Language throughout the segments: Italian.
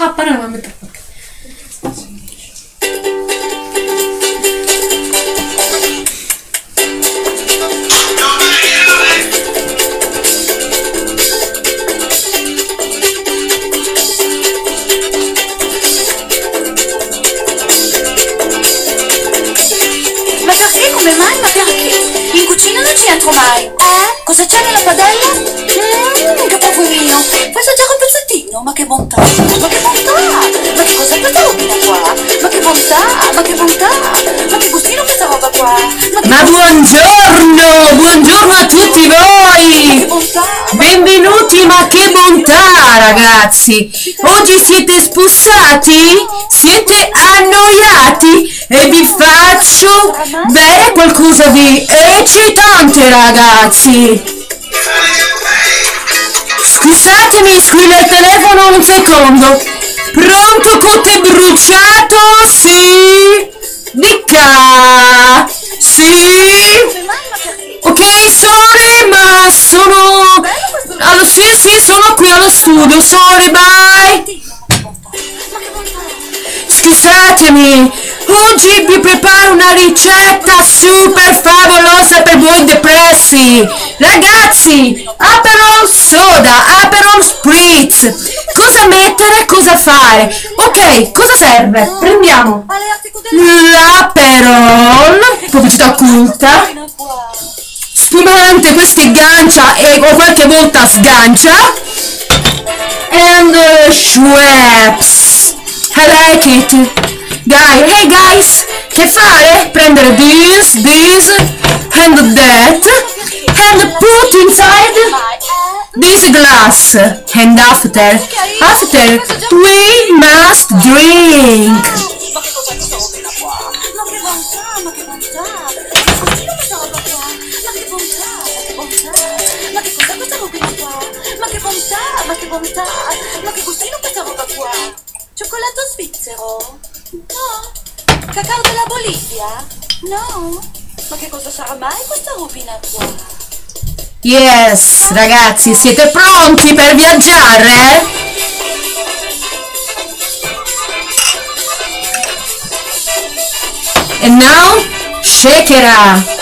Ah, panorama. Ma perché? Come mai? Ma perché? In cucina non ci entro mai. Cosa c'è nella padella? Che profumino. Fai assaggiare un pezzettino. Ma che bontà. Ma che bontà. Ma che cos'è questa robina qua? Ma che bontà. Ma che bontà. Ma che gustino questa roba qua. Ma buongiorno! Buongiorno a tutti voi! Che bontà. Benvenuti, ma che bontà, ragazzi! Oggi siete spussati? Siete annoiati? E vi faccio bere qualcosa di eccitante, ragazzi! Scusatemi, squilla il telefono un secondo! Pronto, cotte bruciato? Sì! Dica! Sì! Ok, sorry, ma sono... Allora, sì, sono qui allo studio, sorry, bye! Scusatemi, oggi vi preparo una ricetta super favolosa per voi depressi! Ragazzi, Aperol Soda, Aperol Spritz! Cosa mettere, cosa fare? Ok, cosa serve? Prendiamo l'Aperol, pubblicità occulta, spumante, questo gancia e qualche volta sgancia, and Schweppes. I like it. Hey guys, che fare? Prendere this, and that, and put inside this glass, and after we must drink. Ma che cos'è questa robina qua? Ma che bontà, ma che bontà! Ma che gustino questa roba qua? Ma che bontà, ma che bontà! Ma che cos'è questa robina qua? Ma che bontà, ma che bontà! Ma che gustino questa roba qua? Cioccolato svizzero? No? Cacao della Bolivia? No? Ma che cosa sarà mai questa robina qua? Yes, ragazzi, siete pronti per viaggiare? And now, shake it up.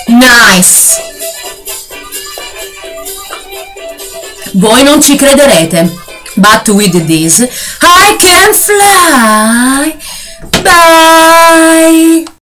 Nice. Voi non ci crederete, but with this I can fly. Bye.